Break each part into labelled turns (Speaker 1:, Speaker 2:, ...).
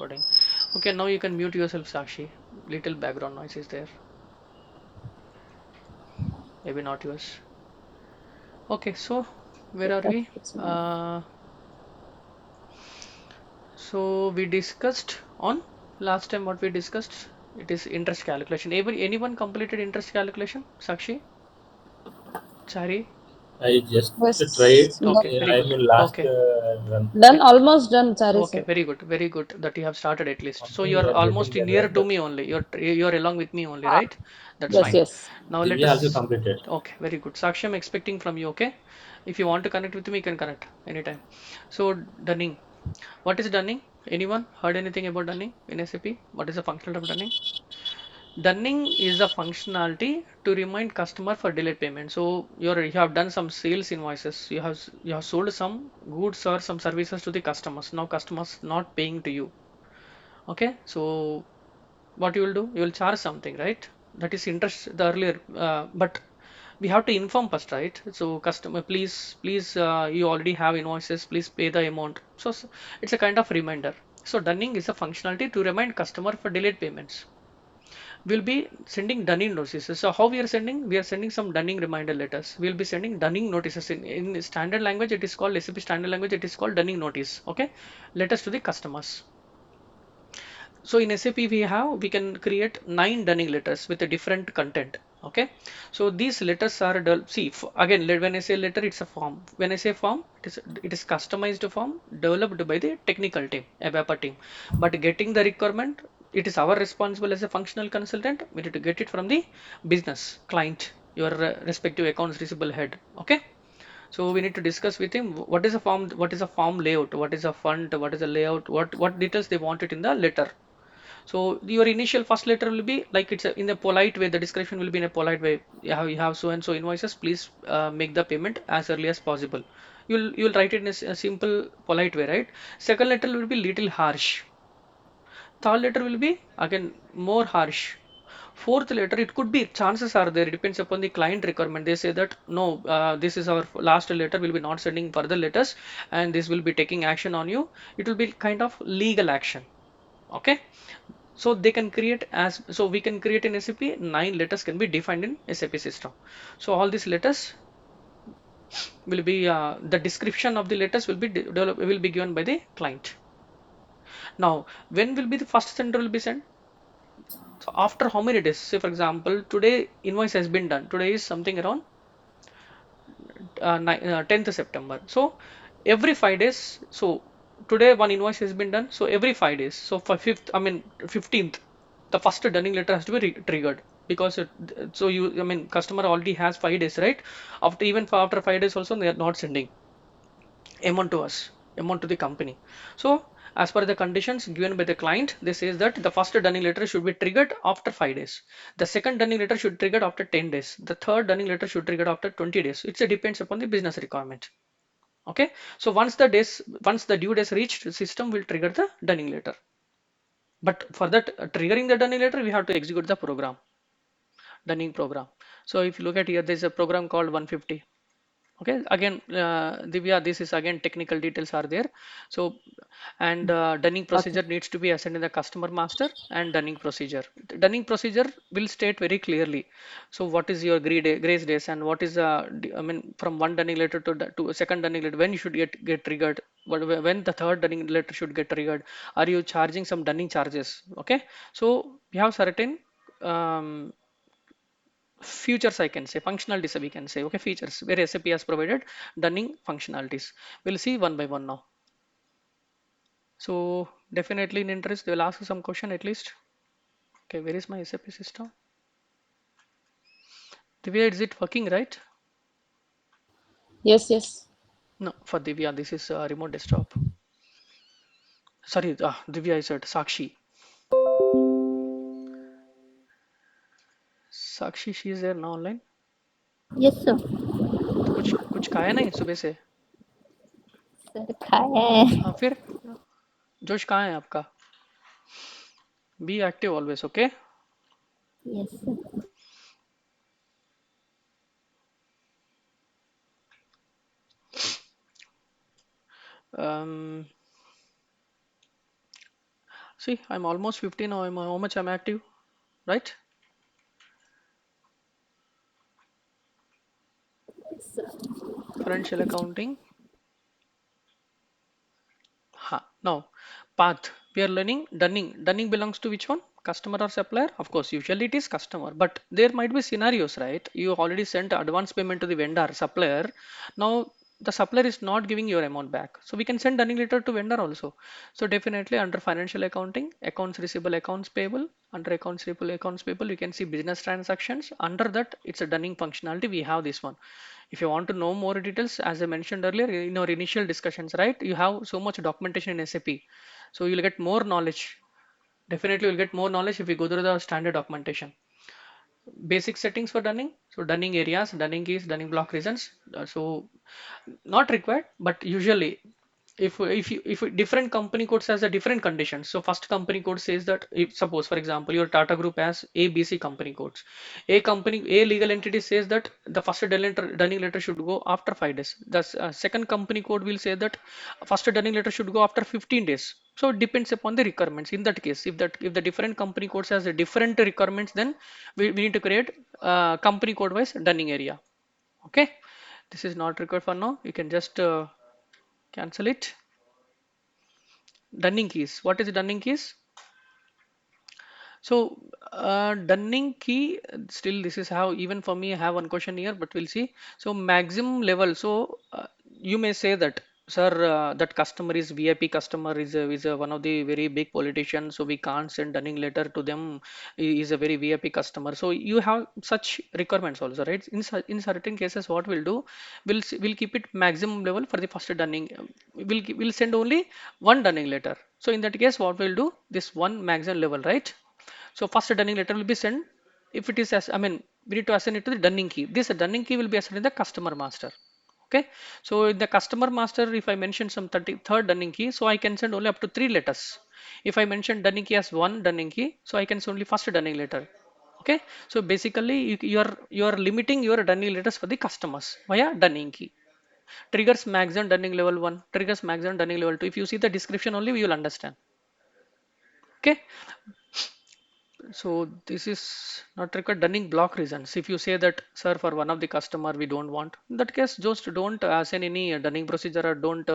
Speaker 1: recording. Okay, now you can mute yourself, Sakshi. Little background noise is there. Maybe not yours. Okay, so where are we?
Speaker 2: It's not.
Speaker 1: Uh, so we discussed on last time what we discussed. It is interest calculation. Anyone completed interest calculation? Sakshi, Chari.
Speaker 3: I just tried.
Speaker 2: Yes,
Speaker 1: Okay, very
Speaker 3: I'm
Speaker 1: good.
Speaker 3: in last
Speaker 1: Okay,
Speaker 3: run.
Speaker 2: done, almost done, sorry,
Speaker 1: okay,
Speaker 2: sir.
Speaker 1: very good that you have started at least. So
Speaker 3: Only
Speaker 1: you
Speaker 3: we
Speaker 1: are
Speaker 3: are getting
Speaker 1: almost
Speaker 3: the
Speaker 1: near
Speaker 3: error,
Speaker 1: to
Speaker 3: but
Speaker 1: me only. You're along with me only, right? That's
Speaker 2: Yes,
Speaker 1: fine.
Speaker 2: yes.
Speaker 1: Now let
Speaker 3: Divya also
Speaker 1: us.
Speaker 3: completed.
Speaker 1: Okay, very good. Sakshi, I'm expecting from you. Okay, if you want to connect with me, you can connect anytime. So Dunning, what is Dunning? Anyone heard anything about Dunning in SAP? What is the function of Dunning? Dunning is a functionality to remind customer for delayed payment. So you have done some sales invoices. You have sold some goods or some services to the customers. Now customers not paying to you. Okay, so what you will do? You will charge something, right? That is interest the earlier, but we have to inform first, right? So customer, please, you already have invoices. Please pay the amount. So it's a kind of reminder. So Dunning is a functionality to remind customer for delayed payments. We'll be sending Dunning notices. So how we are sending? We are sending some Dunning reminder letters. We'll be sending Dunning notices in standard language. It is called SAP standard language. It is called Dunning notice. Okay, letters to the customers. So in SAP we can create 9 Dunning letters with a different content. Okay, so these letters are see again when I say letter, it's a form. When I say form, it is customized form developed by the technical team, ABAPA team. But getting the requirement, it is our responsible as a functional consultant. We need to get it from the business client, your respective accounts receivable head. Okay, so we need to discuss with him what is a form, what is a form layout, what is a font, what is a layout, what details they want it in the letter. So your initial first letter will be like it's in a polite way. The description will be in a polite way. You have so and so invoices. Please make the payment as early as possible. You'll write it in a simple polite way, right? Second letter will be little harsh. Third letter will be again more harsh. Fourth letter, it could be, chances are there, it depends upon the client requirement. They say that no, this is our last letter, we'll be not sending further letters, and this will be taking action on you. It will be kind of legal action. Okay, so they can create as, so we can create in SAP 9 letters can be defined in SAP system. So all these letters will be the description of the letters will be will be given by the client. Now when will be the first sender will be sent? So after how many days? Say for example, today invoice has been done. Today is something around 10th September. So every 5 days. So today one invoice has been done. So every 5 days. So for 15th, the first dunning letter has to be triggered because so customer already has 5 days, right? After even for after 5 days also they are not sending amount to us, amount to the company. So as per the conditions given by the client, they says that the first dunning letter should be triggered after 5 days. The second dunning letter should trigger after 10 days. The third dunning letter should trigger after 20 days. It depends upon the business requirement. Okay. So once the due days reached, the system will trigger the dunning letter. But for that triggering the dunning letter, we have to execute the program, dunning program. So if you look at here, there's a program called 150. Okay, again, Divya, this is again technical details are there. So, and dunning
Speaker 2: Okay.
Speaker 1: procedure needs to be assigned in the customer master and dunning procedure. The dunning procedure will state very clearly. So, what is your grace days and what is from one dunning letter to a second dunning letter, when you should get triggered, when the third dunning letter should get triggered. Are you charging some dunning charges? Okay, so we have certain um, features, I can say functionalities, we can say, okay, features where SAP has provided dunning functionalities. We'll see one by one now. So definitely in interest they will ask you some question at least. Okay, where is my SAP system? Divya, is it working right?
Speaker 2: Yes, yes.
Speaker 1: No, for Divya this is remote desktop. Sorry, Divya, I said Sakshi. Sakshi, she is there now online.
Speaker 4: Yes sir.
Speaker 1: तो कुछ कुछ खाया नहीं सुबह से?
Speaker 4: Sir खाया है।
Speaker 1: हाँ फिर जोश कहाँ है आपका? Be active always, okay.
Speaker 4: Yes sir.
Speaker 1: See, I'm almost 50 now. How much I'm active, right?
Speaker 4: Yes, sir.
Speaker 1: Financial accounting. Now, path. We are learning dunning. Dunning belongs to which one? Customer or supplier? Of course, usually it is customer, but there might be scenarios, right? You already sent advance payment to the vendor, supplier. Now, the supplier is not giving your amount back. So we can send dunning letter to vendor also. So definitely under financial accounting, accounts receivable, accounts payable, under accounts receivable, accounts payable, you can see business transactions. Under that, it's a dunning functionality. We have this one. If you want to know more details, as I mentioned earlier in our initial discussions, right, you have so much documentation in SAP, so you'll get more knowledge. Definitely you'll get more knowledge if you go through the standard documentation. Basic settings for dunning. So dunning areas, dunning keys, dunning block reasons. So not required, but usually if different company codes has a different conditions. So first company code says that, if suppose for example your Tata group has ABC company codes, a legal entity says that the first dunning letter should go after 5 days. The second company code will say that first dunning letter should go after 15 days. So it depends upon the requirements. In that case, if the different company codes has a different requirements, then we need to create company code wise dunning area. Okay, this is not required for now. You can just cancel it. Dunning keys. What is Dunning keys? So Dunning key, still this is how, even for me I have one question here, but we'll see. So maximum level. So you may say that, sir, that customer is VIP customer, is one of the very big politicians, so we can't send Dunning letter to them. He is a very VIP customer. So you have such requirements also, right? In certain cases, what we'll do, we'll keep it maximum level for the first Dunning. We'll send only one Dunning letter. So in that case, what we'll do, this one maximum level, right? So first dunning letter will be sent. If it is as, I mean, we need to assign it to the dunning key. This dunning key will be assigned in the customer master. Okay. So in the customer master, if I mention some third dunning key, so I can send only up to 3 letters. If I mention dunning key as one dunning key, so I can send only first dunning letter. Okay. So basically, you are limiting your dunning letters for the customers via dunning key. Triggers maximum dunning level one. Triggers maximum dunning level two. If you see the description only, you will understand. Okay. So this is not required. Dunning block reasons. If you say that, sir, for one of the customer we don't want, in that case just don't assign any dunning procedure, or don't.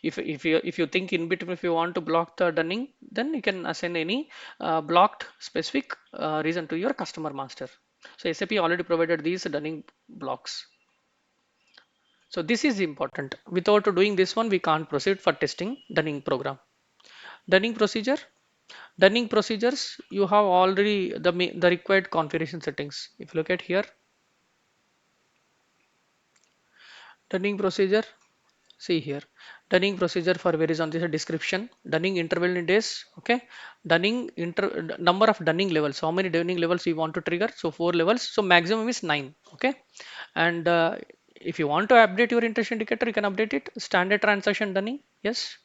Speaker 1: If you think in between, if you want to block the dunning, then you can assign any blocked specific reason to your customer master. So SAP already provided these dunning blocks. So this is important. Without doing this one, we can't proceed for testing dunning program. Dunning procedure. Dunning procedures, you have already the required configuration settings. If you look at here, dunning procedure, see here, dunning procedure for varies on this description, dunning interval in days, okay, number of dunning levels, how many dunning levels you want to trigger, so 4 levels, so maximum is 9, okay, and if you want to update your interest indicator, you can update it. Standard transaction dunning, yes,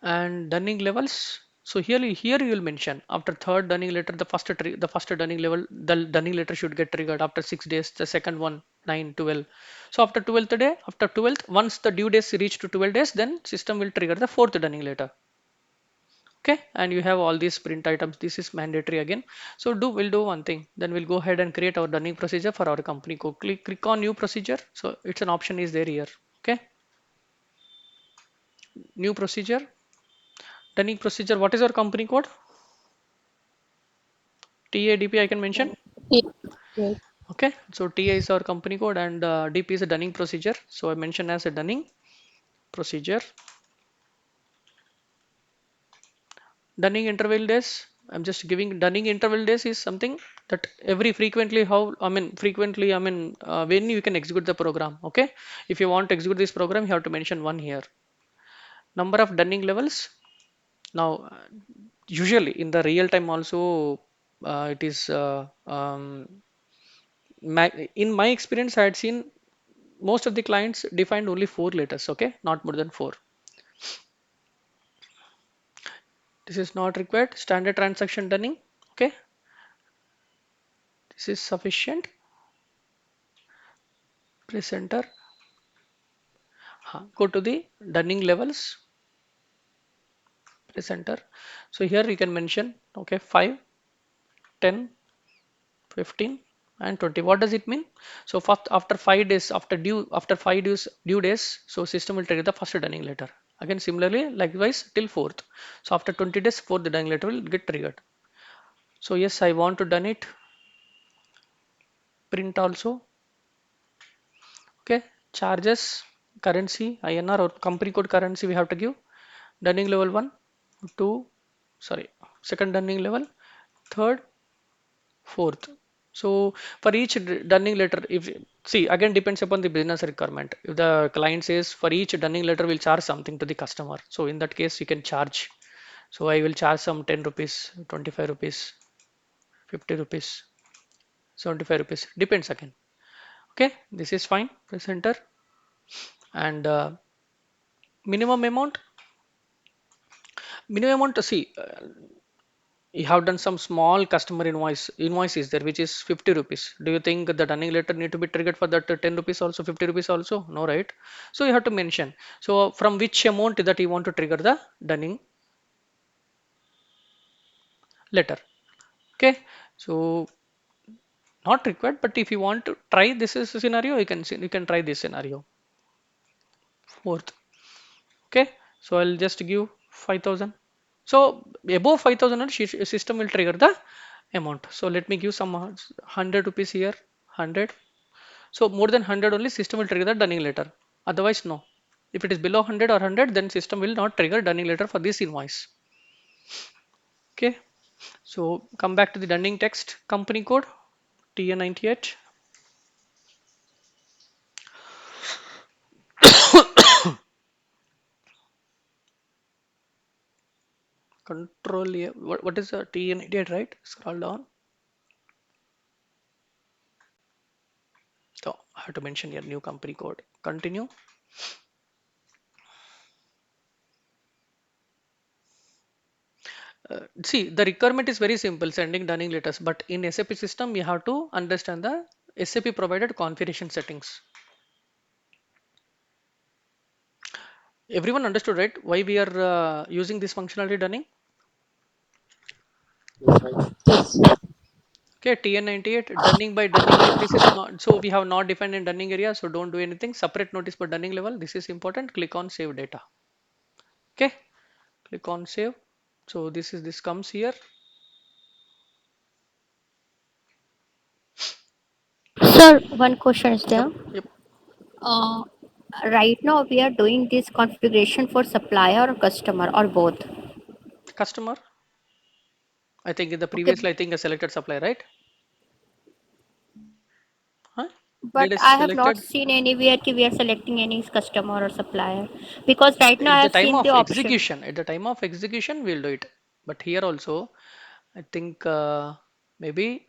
Speaker 1: and dunning levels. So here you will mention after third dunning letter, the first dunning level, the dunning letter should get triggered after 6 days, the second one 9 12. So after 12th day, after 12th, once the due days reach to 12 days, then system will trigger the fourth dunning letter. Okay, and you have all these print items. This is mandatory again. So we'll do one thing, then we'll go ahead and create our dunning procedure for our company. Go click on new procedure. So it's an option is there here. Okay, new procedure, dunning procedure. What is our company code? TADP I can mention.
Speaker 4: Yes. Yes.
Speaker 1: Okay, so TA is our company code, and DP is a dunning procedure. So I mentioned as a dunning procedure. Dunning interval days. I'm just giving dunning interval days is something that every frequently how I mean frequently I mean when you can execute the program. Okay, if you want to execute this program, you have to mention one here. Number of dunning levels. Now, usually in the real time also, it is in my experience, I had seen most of the clients defined only 4 letters, okay, not more than 4. This is not required. Standard transaction dunning, okay, this is sufficient. Press enter. Go to the dunning levels. press enter. So here you can mention, okay, 5, 10, 15 and 20. What does it mean? So first after 5 days, after 5 due days, so system will trigger the first dunning letter. Again similarly likewise till 4th. So after 20 days, fourth dunning letter will get triggered. So yes, I want to done it. Print also. Okay, charges, currency, INR or company code currency we have to give. Dunning level 1, 2, sorry, second dunning level, third, fourth. So for each dunning letter, if see again depends upon the business requirement. If the client says for each dunning letter we'll charge something to the customer, so in that case you can charge. So I will charge some 10 rupees, 25 rupees, 50 rupees, 75 rupees, depends again. Okay, this is fine. Press enter. And minimum amount, to see, you have done some small customer invoice is there which is 50 rupees. Do you think the dunning letter need to be triggered for that 10 rupees also, 50 rupees also? No, right? So you have to mention, so from which amount that you want to trigger the dunning letter. Okay, so not required, but if you want to try this is a scenario, you can try this scenario. Fourth. Okay, so I'll just give 5,000. So above 5,000 system will trigger the amount. So let me give some 100 rupees here, 100. So more than 100 only system will trigger the dunning letter. Otherwise no. If it is below 100 or 100, then system will not trigger dunning letter for this invoice. Okay, so come back to the dunning text, company code TN98. Control A. What is the TN98, right? Scroll down. So I have to mention your new company code. Continue. See, the requirement is very simple, sending dunning letters, but in SAP system, you have to understand the SAP provided configuration settings. Everyone understood, right? Why we are using this functionality dunning?
Speaker 3: Yes, right.
Speaker 4: Yes.
Speaker 1: Okay, TN98 dunning by dunning level. This is not, so we have not defined in dunning area, so don't do anything. Separate notice for dunning level. This is important. Click on save data. Okay, click on save. So this comes here.
Speaker 4: Sir, one question is
Speaker 1: Yep,
Speaker 4: there.
Speaker 1: yep.
Speaker 4: Uh, right now we are doing this configuration for supplier or customer or both.
Speaker 1: Customer. I think in the
Speaker 4: Okay,
Speaker 1: previously, I think a selected supply, right? Huh?
Speaker 4: but
Speaker 1: Did I
Speaker 4: I have not
Speaker 1: selected?
Speaker 4: seen anywhere that we are selecting any customer or supplier because right now
Speaker 1: At
Speaker 4: I
Speaker 1: the
Speaker 4: have
Speaker 1: time
Speaker 4: seen the
Speaker 1: of
Speaker 4: option.
Speaker 1: execution, we'll do it, but here also I think maybe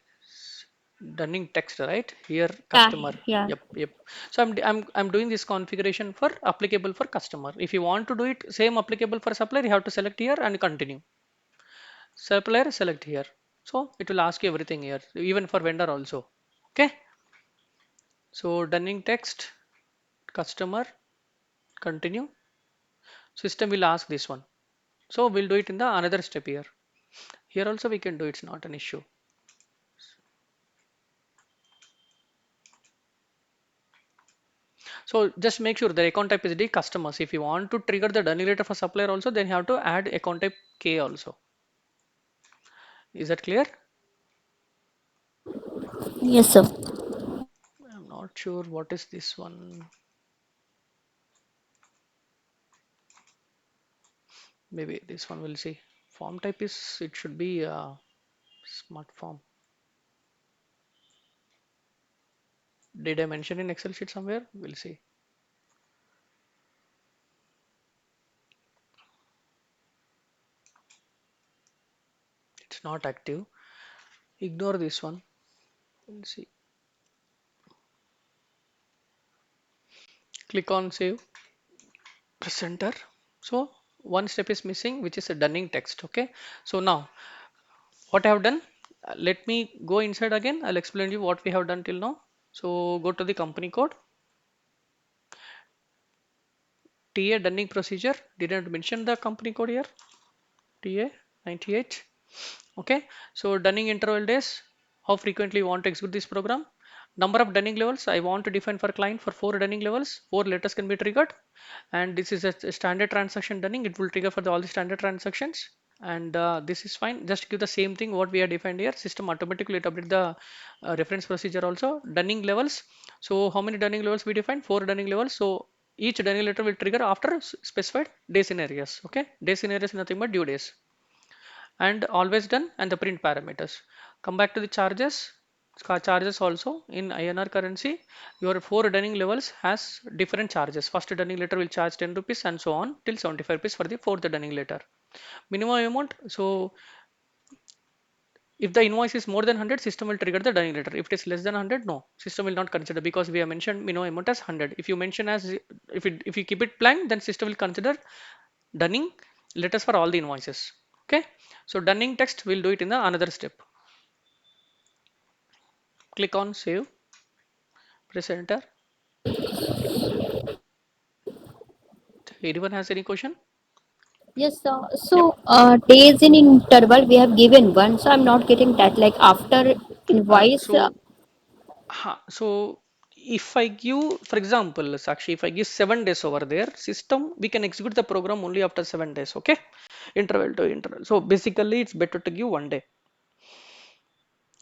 Speaker 1: dunning text, right here,
Speaker 4: Yeah,
Speaker 1: customer.
Speaker 4: yeah.
Speaker 1: Yep, yep. So I'm doing this configuration for applicable for customer. If you want to do it same applicable for supplier, you have to select here and continue. Supplier, select here. So it will ask you everything here, even for vendor also. Okay, so dunning text, customer, continue. System will ask this one, so we'll do it in the another step here. Here also we can do, it's not an issue. So just make sure the account type is the customers. If you want to trigger the dunning letter for supplier also, then you have to add account type K also. Is that clear?
Speaker 4: Yes, sir.
Speaker 1: I'm not sure what is this one. Maybe this one, we'll see. Form type is, it should be smart form. Did I mention in Excel sheet somewhere? We'll see. It's not active. Ignore this one. We'll see. Click on save. Press enter. So one step is missing, which is a dunning text. Okay. So now what I have done, let me go inside again. I'll explain you what we have done till now. So go to the company code, TA dunning procedure. Didn't mention the company code here. TA 98. Okay, so dunning interval days, how frequently you want to execute this program. Number of dunning levels, I want to define for client for 4 dunning levels, 4 letters can be triggered. And this is a standard transaction dunning, it will trigger for all the standard transactions. And this is fine, just give the same thing what we have defined here. System automatically update the reference procedure also. Dunning levels, so how many dunning levels we defined? 4 dunning levels. So each dunning letter will trigger after specified day scenarios. Okay, day scenarios is nothing but due days. And always done, and the print parameters. Come back to the charges. Charges also in INR currency, your 4 dunning levels has different charges. First dunning letter will charge 10 rupees and so on till 75 rupees for the fourth dunning letter. Minimum amount, so if the invoice is more than 100, system will trigger the dunning letter. If it is less than 100, no, system will not consider, because we have mentioned minimum amount as 100. If you mention as, if you keep it blank, then system will consider dunning letters for all the invoices. Okay, so dunning text, we'll do it in the another step. Click on save, press enter. Anyone has any question?
Speaker 4: Yes,
Speaker 1: Yep.
Speaker 4: days in interval we have given one, so I'm not getting that. Like after invoice,
Speaker 1: So if I give, for example, Sakshi, if I give 7 days over there, system, we can execute the program only after 7 days. Okay, interval to interval. So basically, it's better to give one day.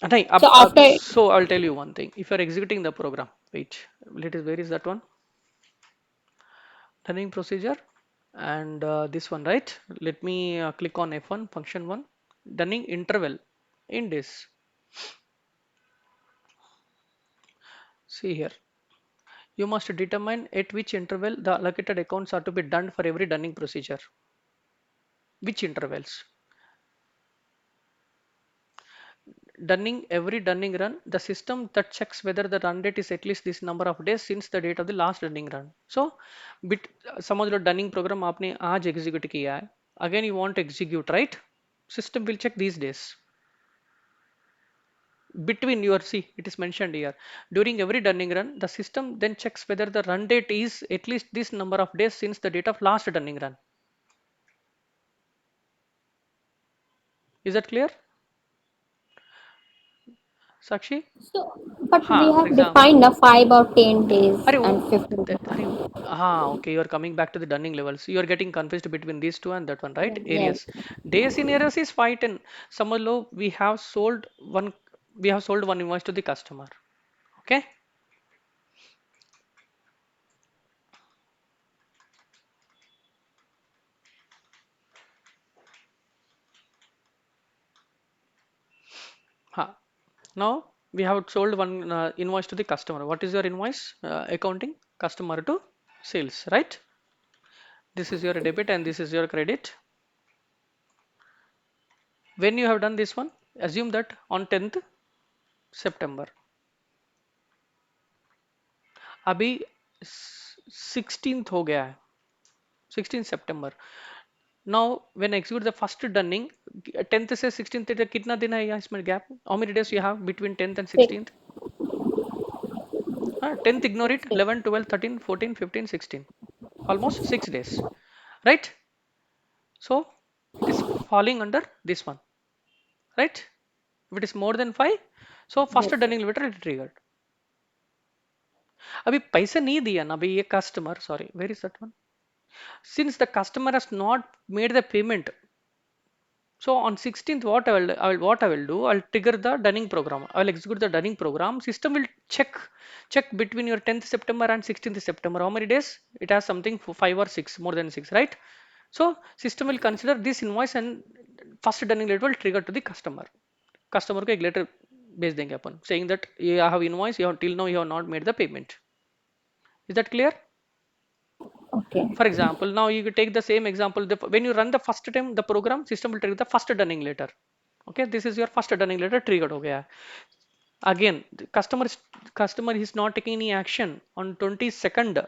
Speaker 1: And
Speaker 4: so after
Speaker 1: so I'll tell you one thing. If you're executing the program, wait, where is that one? Running procedure, and this one, right? Let me click on F1 function one, dunning interval in this. See here, you must determine at which interval the allocated accounts are to be done for every dunning procedure. Which intervals? Dunning every dunning run, the system that checks whether the run date is at least this number of days since the date of the last dunning run. So bit समझ लो dunning program आपने आज execute किया है, again you want to execute, right? System will check these days between your, see it is mentioned here, during every dunning run the system then checks whether the run date is at least this number of days since the date of last dunning run. Is that clear, Sakshi?
Speaker 4: so, but we
Speaker 1: For
Speaker 4: have
Speaker 1: example,
Speaker 4: defined a 5 or 10 days
Speaker 1: अरे वो
Speaker 4: and 15
Speaker 1: अरे
Speaker 4: days.
Speaker 1: हाँ, okay, you are coming back to the dunning levels, you are getting confused between these two and that one, right?
Speaker 4: Yes.
Speaker 1: Areas, days in areas is 510. समझ लो one we have sold one invoice to the customer. Okay, हाँ. Now we have sold one invoice to the customer. What is your invoice accounting? Customer to sales, right? This is your debit and this is your credit. When you have done this one, assume that on 10th September, अभी 16th हो गया है, 16th September. Now when I execute the first dunning, 10th से 16th तक कितना दिन है यहाँ इसमें gap? How many days you have between 10th and 16th? 10th ignore it, 11, 12, 13, 14, 15, 16. Almost 6 days, right? So it is falling under this one, right? If it is more than 5, so first
Speaker 4: Yes.
Speaker 1: dunning letter is triggered. अभी पैसा नहीं दिया ना अभी ये customer, sorry, where is that one? Since the customer has not made the payment, so on 16th, what I will do, I'll trigger the dunning program. I will execute the dunning program. System will check between your 10th September and 16th September. How many days? It has something for 5 or 6, more than 6, right? So system will consider this invoice and first dunning letter will trigger to the customer. Customer को एक letter भेज देंगे अपन saying that you have invoice, you have till now you have not made the payment. Is that clear?
Speaker 4: Okay.
Speaker 1: For example, now you take the same example. When you run the first time the program, system will trigger the first dunning letter. Okay, this is your first dunning letter triggered हो गया. Again, the customer is not taking any action on 22nd.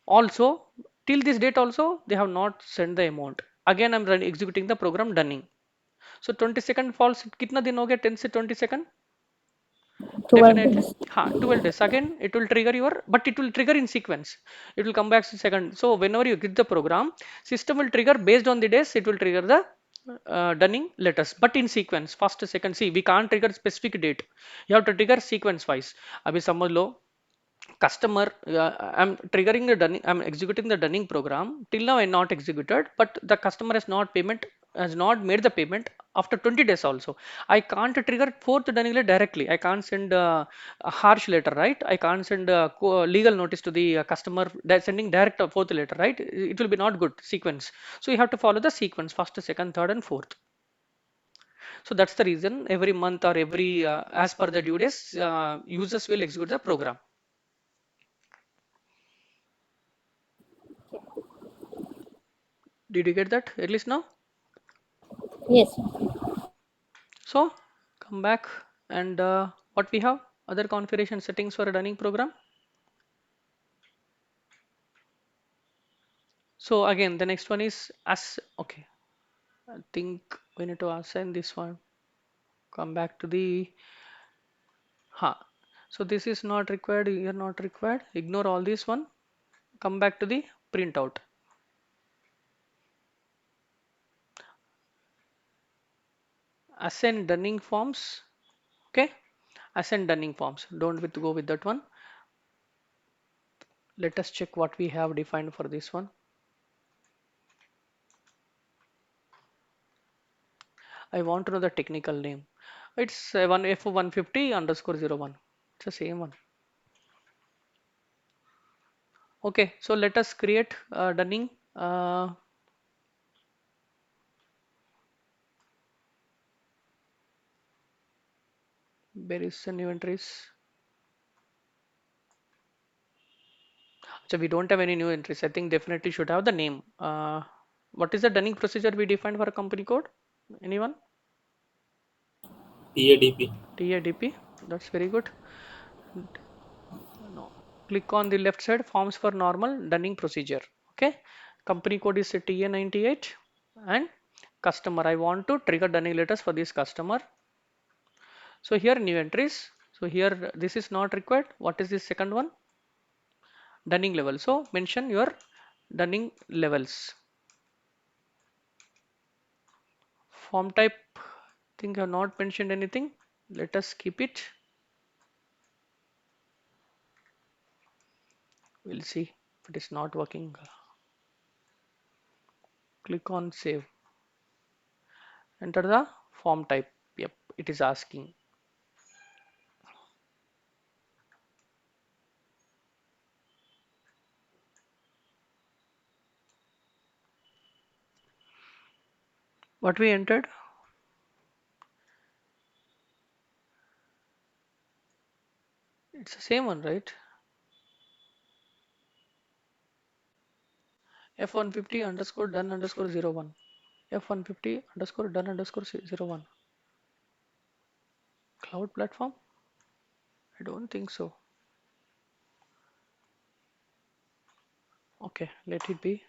Speaker 1: Also, till this date also they have not sent the amount. Again, I'm executing the program dunning. So 22nd falls. कितना दिन हो गया 10 से 22nd?
Speaker 4: 12
Speaker 1: Definitely.
Speaker 4: days.
Speaker 1: 12 days. Again, it will trigger your, but it will trigger in sequence. It will come back to second. So whenever you get the program, system will trigger based on the days. It will trigger the dunning letters, but in sequence. First, second. See, we can't trigger specific date. You have to trigger sequence wise. अभी समझ लो customer, I'm triggering the dunning, I'm executing the dunning program till now. I not executed, but the customer has not made the payment after 20 days also. I can't trigger fourth dunning letter directly. I can't send a harsh letter, right? I can't send a legal notice to the customer that sending direct a fourth letter, right? It will be not good sequence. So you have to follow the sequence: first, second, third, and fourth. So that's the reason every month or every as per the due days, users will execute the program. Did you get that at least now?
Speaker 4: Yes.
Speaker 1: So come back and what we have other configuration settings for a running program. So again, the next one is as okay. I think we need to assign this one. Come back to the So this is not required. You're not required. Ignore all this one. Come back to the printout. Assign dunning forms. Okay. Assign dunning forms. Don't with go with that one. Let us check what we have defined for this one. I want to know the technical name. It's one F150 underscore 01. It's the same one. Okay, so let us create dunning. Where is the new entries? So we don't have any new entries. I think definitely should have the name. What is the dunning procedure we defined for a company code? Anyone?
Speaker 3: TADP.
Speaker 1: TADP. That's very good. No. Click on the left side, forms for normal dunning procedure. Okay. Company code is TA98 and customer. I want to trigger dunning letters for this customer. So here new entries. So here this is not required. What is this second one? Dunning level. So mention your dunning levels. Form type, think I have not mentioned anything. Let us keep it. We'll see if it is not working. Click on save. Enter the form type. Yep, it is asking. What we entered? It's the same one, right? F150 underscore done underscore 01. F150 underscore done underscore 01. Cloud platform? I don't think so. Okay, let it be.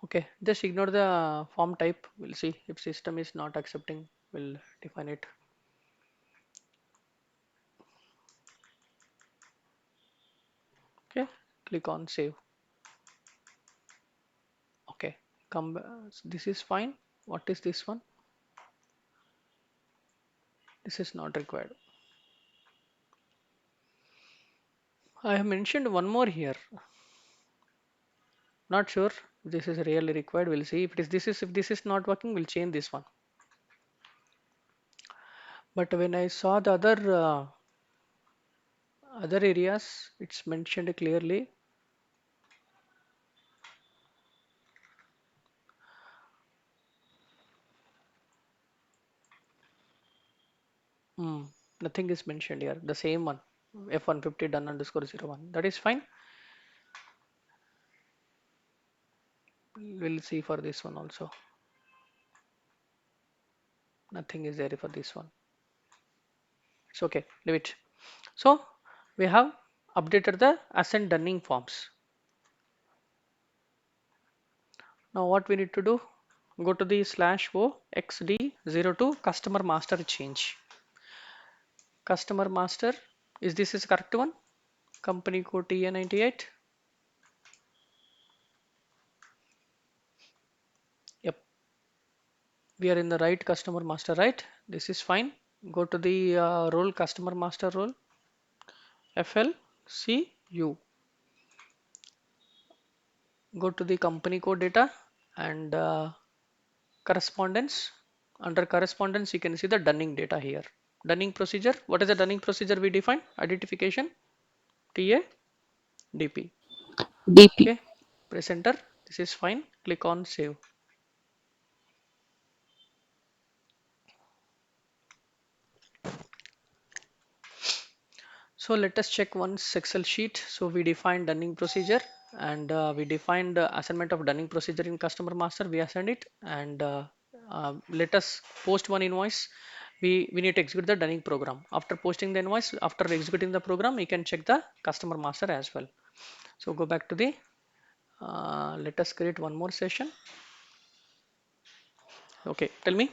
Speaker 1: Okay, just ignore the form type. We'll see if system is not accepting. We'll define it. Okay, click on save. Okay, come. This is fine. What is this one? This is not required. I have mentioned one more here. Not sure if this is really required. We'll see if it is. This is if this is not working. We'll change this one. But when I saw the other areas, it's mentioned clearly. Hmm, nothing is mentioned here. The same one, F150 done underscore 01. That is fine. We'll see for this one also. Nothing is there for this one. It's okay. Leave it. So we have updated the ascent dunning forms. Now what we need to do? Go to the slash O XD02 customer master change. Customer master, is this is correct one? Company code TA98. Yep, we are in the right customer master, right? This is fine. Go to the role customer master role FLCU. Go to the company code data and correspondence. Under correspondence, you can see the dunning data here. Dunning procedure. What is the dunning procedure we define? Identification TA DP.
Speaker 2: DP.
Speaker 1: Okay. Press enter. This is fine. Click on save. So let us check once Excel sheet. So we defined dunning procedure and we defined assignment of dunning procedure in customer master. We assigned it and let us post one invoice. We need to execute the dunning program. After posting the invoice, after executing the program, we can check the customer master as well. So go back to the let us create one more session. Okay, tell me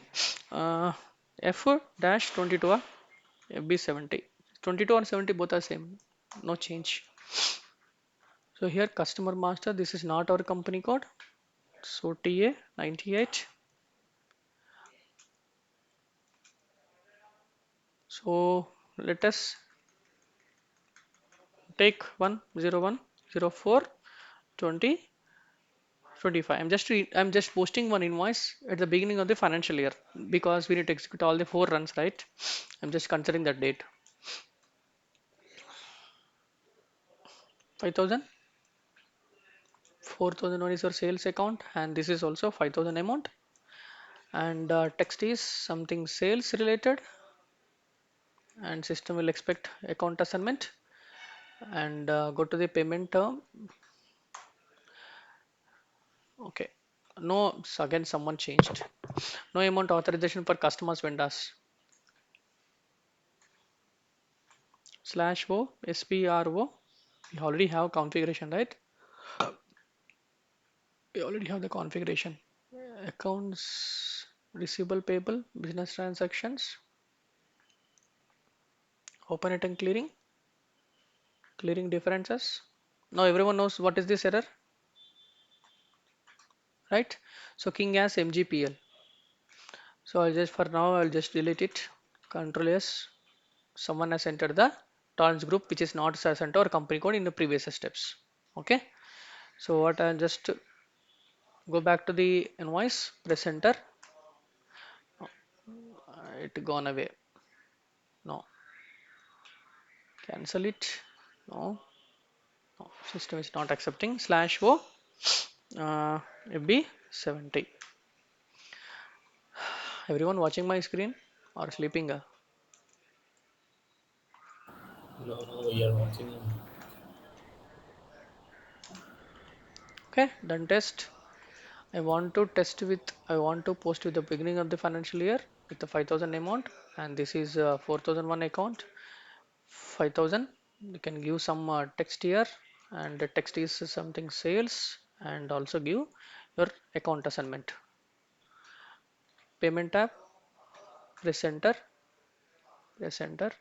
Speaker 1: F dash 22 or FB 70. 22 or 70 both are same, no change. So here customer master, this is not our company code. So TA 98. So let us take 101042025. I'm just posting one invoice at the beginning of the financial year because we need to execute all the 4 runs, right? I'm just considering that date. 5000. 4001 is your sales account and this is also 5000 amount and text is something sales related and system will expect account assignment and go to the payment term. Okay, no, so again someone changed. No amount authorization for customers vendors slash o spro. We already have configuration, right? We already have the configuration. Accounts receivable payable business transactions, open it and clearing differences. Now everyone knows what is this error, right? So king as mgpl. So I'll just for now I'll just delete it. Control S. Someone has entered the tolerance group which is not assigned to our company code in the previous steps. Okay. So what I'll just go back to the invoice, press enter. It gone away. No. Cancel it. No. No. System is not accepting. Slash O FB 70. Everyone watching my screen or sleeping?
Speaker 3: No, no, we are watching.
Speaker 1: Okay. Done test. I want to post with the beginning of the financial year with the 5000 amount and this is 4001 account 5000. You can give some text here and the text is something sales and also give your account assignment. Payment tab, press enter, press enter.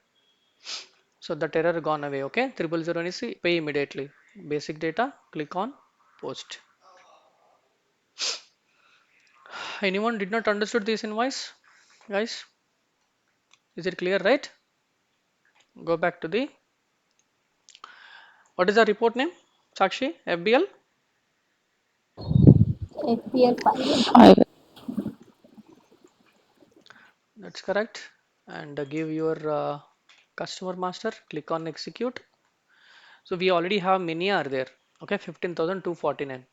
Speaker 1: So that error gone away. Okay, 000 is pay immediately. Basic data, click on post. Anyone did not understood this invoice, guys? Is it clear, right? Go back to the what is the report name? Sakshi, FBL.
Speaker 4: FPL 5.
Speaker 2: 5.
Speaker 1: That's correct. And give your customer master. Click on execute. So we already have many are there. Okay, 15,249.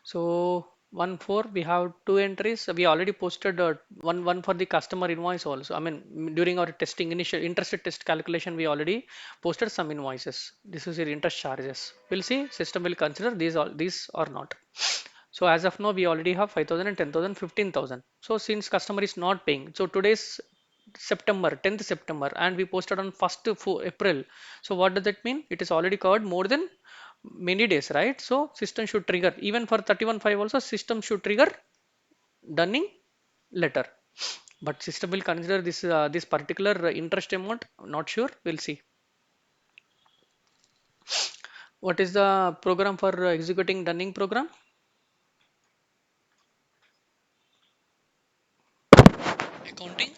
Speaker 1: So one for we have two entries. We already posted one for the customer invoice also. I mean during our testing initial interest test calculation we already posted some invoices. This is your interest charges. We'll see system will consider these or not. So as of now we already have 5,000 and 10,000, 15,000. So since customer is not paying, so today's September 10th September and we posted on 1st April. So what does that mean? It is already covered more than many days, right? So system should trigger even for 31.5 also system should trigger dunning letter. But system will consider this particular interest amount. Not sure. We'll see. What is the program for executing dunning program? Accounting,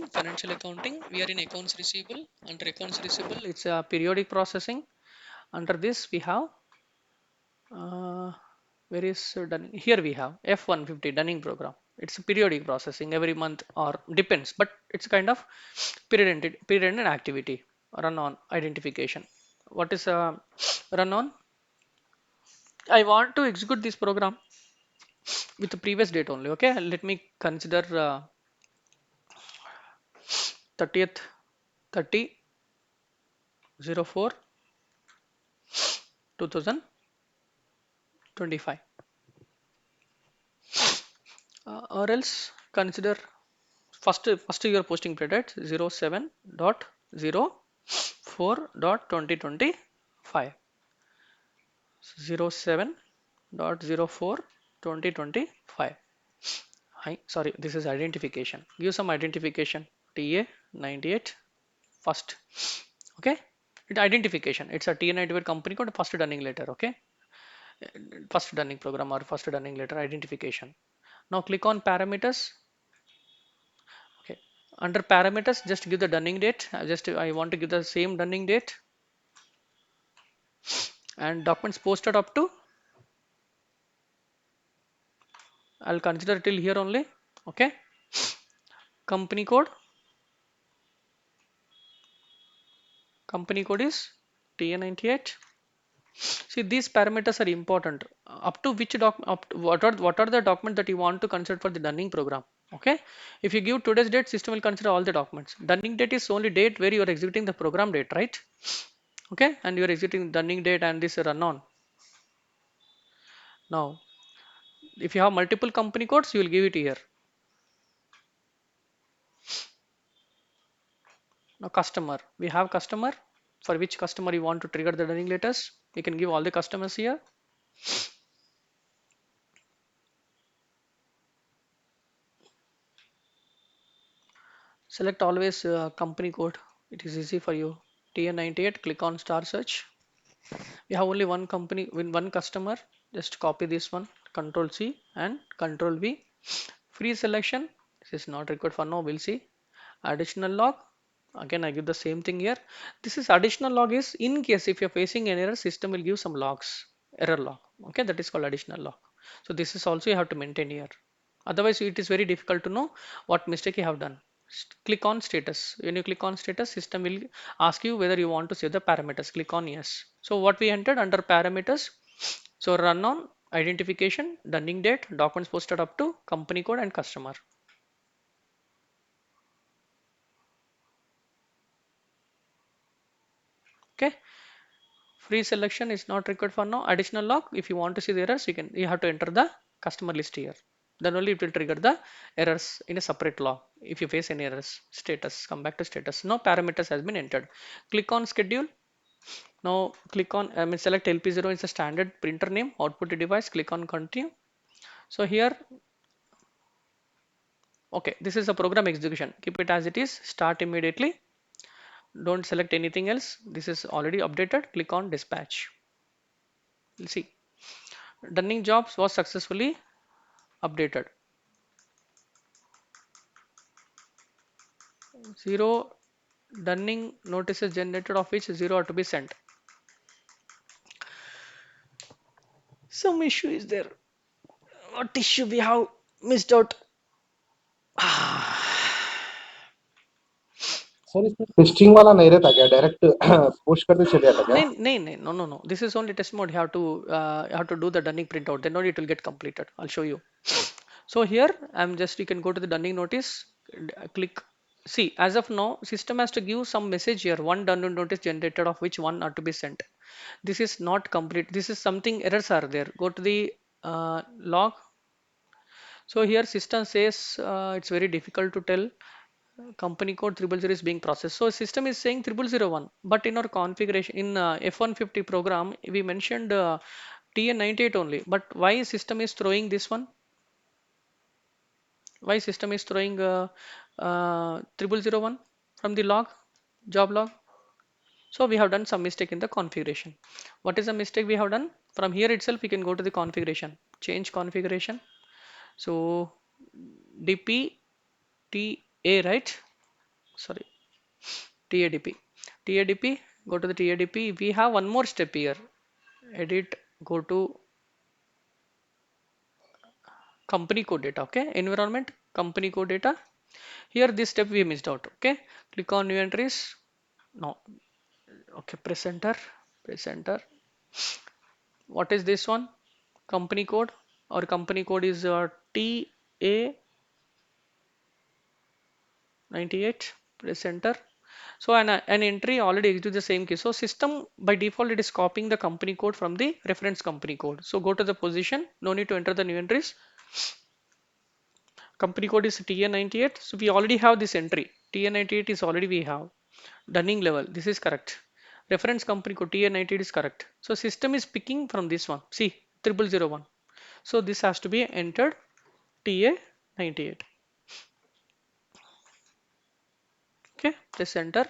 Speaker 1: financial accounting. We are in accounts receivable. Under accounts receivable, it's a periodic processing. Under this, we have uh, where is dunning? Here we have F150 dunning program. It's a periodic processing every month or depends, but it's kind of period-ended activity. Run on identification. What is run on? I want to execute this program with the previous date only. Okay, let me consider 30th 30/04 2025, or else consider first year posting period 07.04.2025. 07.04.2025. Hi, sorry, this is identification. Give some identification. TA 98 first. Okay, it identification. It's a TA 98 company code first dunning letter. Okay, first dunning program or first dunning letter identification. Now click on parameters. Okay, under parameters, just give the dunning date. I want to give the same dunning date and documents posted up to. I'll consider till here only. Okay, company code. Company code is TA98. See, these parameters are important. Up to which what are the documents that you want to consider for the dunning program? Okay, if you give today's date, system will consider all the documents. Dunning date is only date where you are executing the program date, right? Okay, and you are executing dunning date and this run on. Now, if you have multiple company codes, you will give it here. Now, customer, we have customer. For which customer you want to trigger the dunning letters, you can give all the customers here. Select always company code. It is easy for you. TN98, click on star search. We have only one company with one customer. Just copy this one, Control C and Control V. Free selection. This is not required for now. We'll see. Additional log. Again, I give the same thing here. This is additional log is in case if you're facing an error, system will give some logs, error log. Okay, that is called additional log. So this is also you have to maintain here. Otherwise, it is very difficult to know what mistake you have done. Click on status. When you click on status, system will ask you whether you want to save the parameters. Click on yes. So what we entered under parameters. So run on identification, dunning date, documents posted up to company code and customer. Okay. Free selection is not required for now. Additional log. If you want to see the errors, you have to enter the customer list here. Then only it will trigger the errors in a separate log. If you face any errors, status, come back to status. Now parameters has been entered. Click on schedule. Now click on select LP0 is a standard printer name, output device, click on continue. So here, okay, this is a program execution. Keep it as it is, start immediately. Don't select anything else. This is already updated. Click on dispatch. You'll see. Dunning jobs was successfully updated. Zero dunning notices generated of which zero are to be sent. Some issue is there. What issue we have missed out?
Speaker 3: Sir इसमें testing वाला नहीं रहता क्या? Direct post करते चले जाता क्या?
Speaker 1: No, no, no, no. This is only test mode. You have to do the dunning printout. Then only it will get completed. I'll show you. So here I'm just you can go to the dunning notice. Click. See, as of now, system has to give some message here. One dunning notice generated of which one are to be sent. This is not complete. This is something errors are there. Go to the log. So here system says it's very difficult to tell company code 000 is being processed. So system is saying 0001, but in our configuration in F150 program, we mentioned TN98 only. But why system is throwing this one? Why system is throwing 0001 from the log, job log? So we have done some mistake in the configuration. What is the mistake we have done? From here itself we can go to the configuration, change configuration. So dp ta, right? Sorry, TADP. TADP, go to the TADP. We have one more step here. Edit, go to company code data. Okay, environment, company code data. Here this step we missed out. Okay, click on new entries. No, okay, press enter, press enter. What is this one? Company code. Our company code is TA98. Press enter. So an entry already executes the same key. So system by default it is copying the company code from the reference company code. So go to the position. No need to enter the new entries. Company code is TA98. So we already have this entry. TA98 is already we have. Dunning level. This is correct. Reference company code TA98 is correct. So system is picking from this one. See 0001. So this has to be entered TA98. Okay, press enter,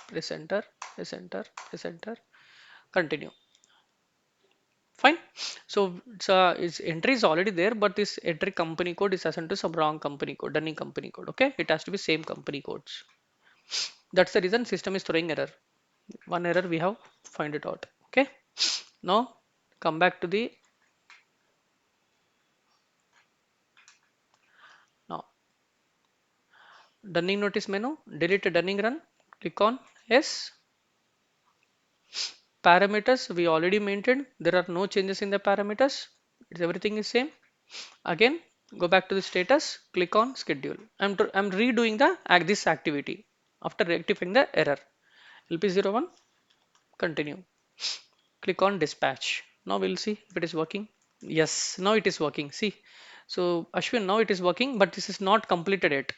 Speaker 1: press enter, press enter, press enter, continue. Fine. So its entry is already there, but this entry company code is assigned to some wrong company code, Dunning company code. Okay, it has to be same company codes. That's the reason system is throwing error. One error we have find it out. Okay. Now come back to the now Dunning notice menu. Delete Dunning run. Click on yes. Parameters we already maintained. There are no changes in the parameters. Everything is same. Again, go back to the status, click on schedule. I'm redoing the this activity after rectifying the error. LP01, continue. Click on dispatch. Now we'll see if it is working. Yes, now it is working. See, so Ashwin, now it is working, but this is not completed yet.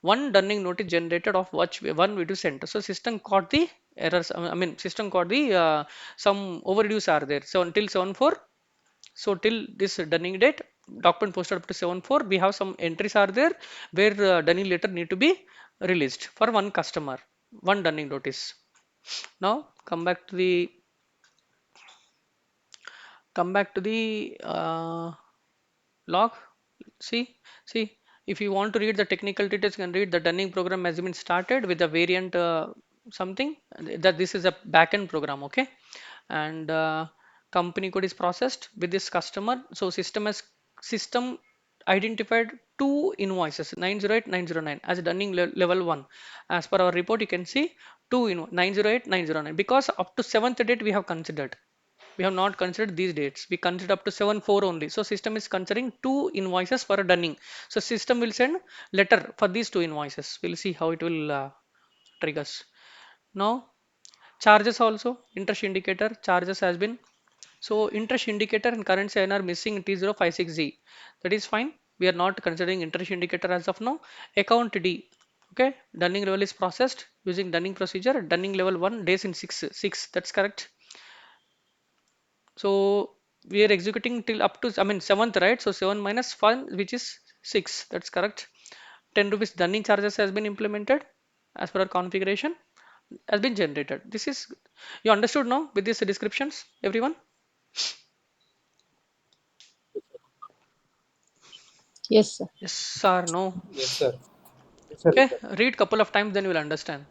Speaker 1: One dunning notice generated of one video center. So system caught the errors. I mean, system caught the some overdues are there. So until 7/4. So till this dunning date, document posted up to 7/4, we have some entries are there where dunning letter need to be released for one customer, one dunning notice. Now come back to the log. See, see, if you want to read the technical details, you can read the dunning program has been started with the variant something that this is a backend program. Okay, and company code is processed with this customer. So system identified two invoices 908 909 as dunning level 1. As per our report you can see two in 908 909 because up to 7th date we have considered. We have not considered these dates. We consider up to 7/4 only. So system is considering two invoices for a dunning. So system will send letter for these two invoices. We'll see how it will triggers. Now charges also interest indicator charges has been. So interest indicator and currency INR missing T056Z. That is fine. We are not considering interest indicator as of now. Account D. Okay, dunning level is processed using dunning procedure. Dunning level 1 days in 6. That's correct. So we are executing till up to, I mean, 7th, right? So 7 minus 1, which is 6. That's correct. 10 rupees dunning charges has been implemented as per our configuration, has been generated. This is, you understood now with these descriptions, everyone?
Speaker 2: Yes, sir.
Speaker 1: Yes or no?
Speaker 3: Yes, sir. Yes, sir. Yes,
Speaker 1: Okay,
Speaker 3: sir.
Speaker 1: read couple of times, then you will understand.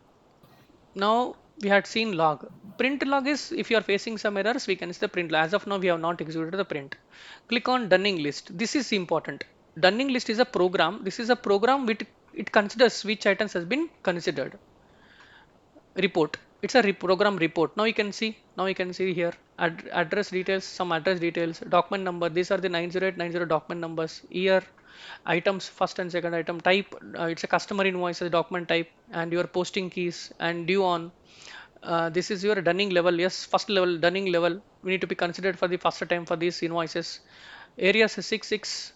Speaker 1: Now we had seen log. Print log is if you are facing some errors, we can see the print log. As of now, we have not executed the print. Click on dunning list. This is important. Dunning list is a program. This is a program which it considers which items has been considered. Report. It's a program report. Now you can see here address details, some address details, document number. These are the 90890 document numbers. Year, items, first and second item type. It's a customer invoice, the document type, and your posting keys and due on. This is your dunning level. Yes, first level dunning level. We need to be considered for the first time for these invoices. Areas is 6 6.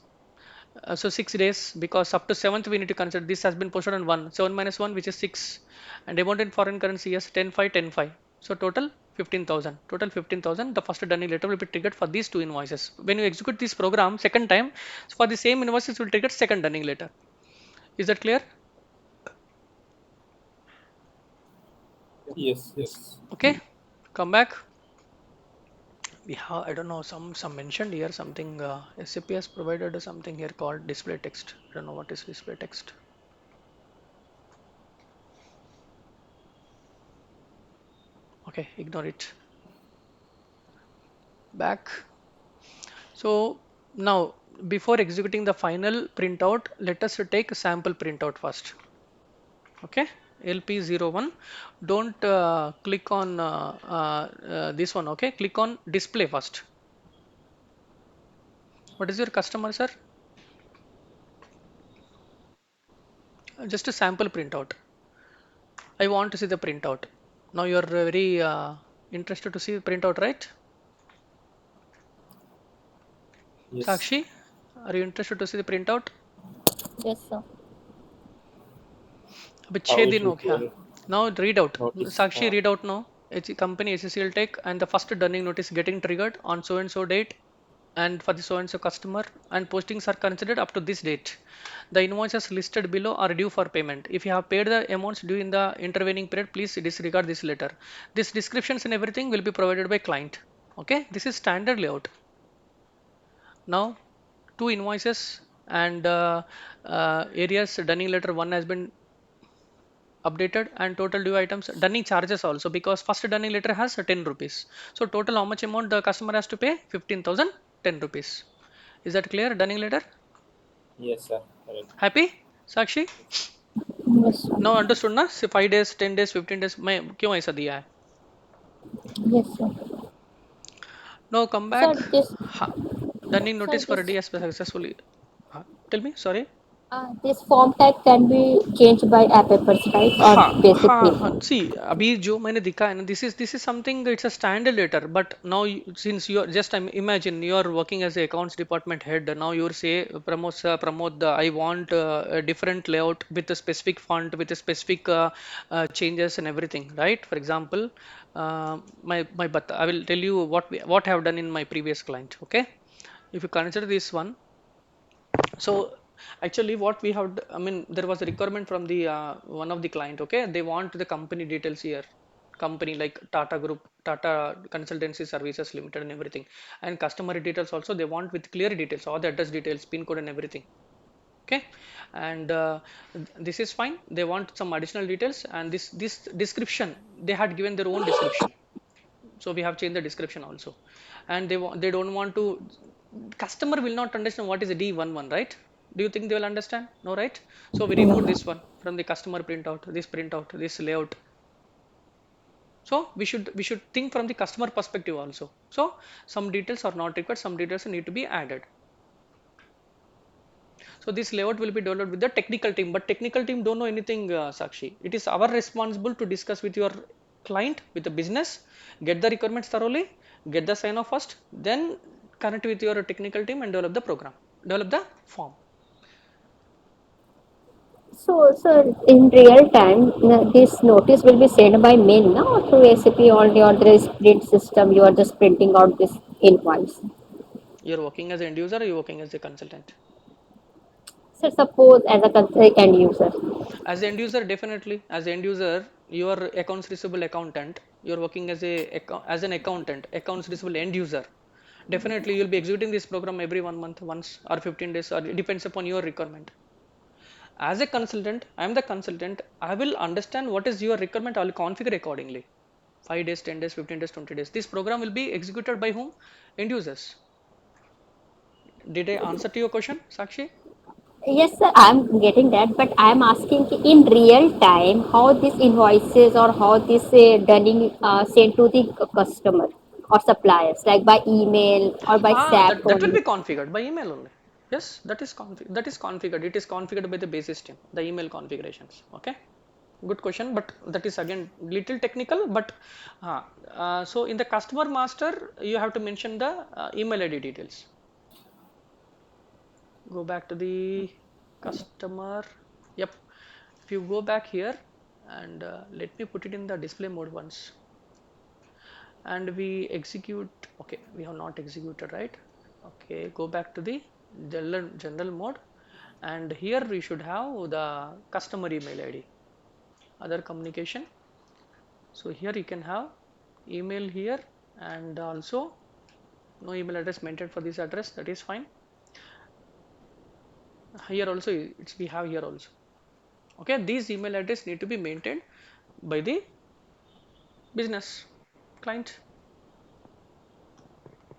Speaker 1: So 6 days because up to 7th we need to consider this has been posted on 1 7 minus 1 which is 6 and amount in foreign currency yes 10 5 10 5. So total 15,000. Total 15,000. The first dunning letter will be triggered for these two invoices. When you execute this program second time, for the same invoices will trigger second dunning letter. Is that clear?
Speaker 2: Yes, yes.
Speaker 1: Okay. Come back. We have, I don't know, some mentioned here something, SAP has provided something here called display text. I don't know what is display text. Okay, ignore it. Back. So now before executing the final printout, let us take a sample printout first. Okay, LP01. Don't click on this one. Okay, click on display first. What is your customer, sir? Just a sample printout. I want to see the printout. Now you're very interested to see the printout, right?
Speaker 2: Yes.
Speaker 1: Sakshi, are you interested to see the printout?
Speaker 4: Yes, sir.
Speaker 1: अबे
Speaker 2: How
Speaker 1: 6
Speaker 2: it
Speaker 1: दिन हो
Speaker 2: will
Speaker 1: गया. Now read out.
Speaker 2: notice?
Speaker 1: Sakshi, read out now. It's a company SCL Tech and the first dunning notice getting triggered on so and so date and for the so and so customer and postings are considered up to this date. The invoices listed below are due for payment. If you have paid the amounts due in the intervening period, please disregard this letter. This descriptions and everything will be provided by client. Okay, this is standard layout. Now, two invoices and areas dunning letter one has been updated and total due items dunning charges also because first dunning letter has 10 rupees. So total how much amount the customer has to pay? 15,010 rupees. Is that clear? Dunning letter.
Speaker 2: Yes, sir. Correct.
Speaker 1: Happy, Sakshi?
Speaker 4: Yes, sir.
Speaker 1: Now understood ना? 5 days, 10 days, 15 days मैं क्यों ऐसा दिया है?
Speaker 4: Yes, sir.
Speaker 1: Now come
Speaker 4: Sir,
Speaker 1: back.
Speaker 4: this,
Speaker 1: Ha. Dunning
Speaker 4: sir,
Speaker 1: notice for
Speaker 4: this,
Speaker 1: DS successfully. Tell me, sorry.
Speaker 4: this form type can be changed by app papers, right? Or
Speaker 1: हाँ
Speaker 4: basic
Speaker 1: हाँ हाँ
Speaker 4: field.
Speaker 1: सी अभी जो मैंने दिखा है ना this is something it's a standard letter but now since you are just imagine you are working as a accounts department head now you say Pramod I want a different layout with a specific font with a specific changes and everything right for example but I will tell you what I have done in my previous client okay if you consider this one so actually what we have I mean there was a requirement from the one of the client okay they want the company details here company like Tata Group Tata Consultancy Services Limited and everything and customer details also they want with clear details all the address details pin code and everything okay and this is fine they want some additional details and this description they had given their own description so we have changed the description also and they don't want to customer will not understand what is a D11 right do you think they will understand no right so we removed
Speaker 4: No.
Speaker 1: this one from the customer printout this layout so we should think from the customer perspective also so some details are not required some details need to be added so this layout will be developed with the technical team, but technical team don't know anything, Sakshi. It is our responsible to discuss with your client, with the business, get the requirements thoroughly, get the sign off first, then connect with your technical team and develop the program, develop the form.
Speaker 4: So, sir, in real time, this notice will be sent by mail now through SAP or there is print system. You are just printing out this invoice.
Speaker 1: You're working as an end user or you're working as a consultant?
Speaker 4: So, suppose as a end user.
Speaker 1: As an end user, definitely. As an end user, you are accounts receivable accountant. You're working as an accountant, accounts receivable end user. Definitely, you'll be executing this program every 1 month, once or 15 days, or it depends upon your requirement. As a consultant, I am the consultant. I will understand what is your requirement. I will configure accordingly. 5 days, 10 days, 15 days, 20 days. This program will be executed by whom? End users. Did I answer to your question, Sakshi?
Speaker 4: Yes, sir, I'm getting that, but I'm asking ki in real time how these invoices or how this dunning sent to the customer or suppliers, like by email or by SAP
Speaker 1: That will
Speaker 4: only.
Speaker 1: be configured by email only. Yes, that is configured. It is configured by the base system, the email configurations. Okay, good question, but that is again little technical. But so in the customer master, you have to mention the email ID details. Go back to the customer. Yep. If you go back here and let me put it in the display mode once. and we execute. Okay, we have not executed, right? Okay, go back to the general mode, and here we should have the customer email ID, other communication. So here you can have email here, and also no email address maintained for this address, that is fine. Here also we have here also. Okay, these email address need to be maintained by the business client.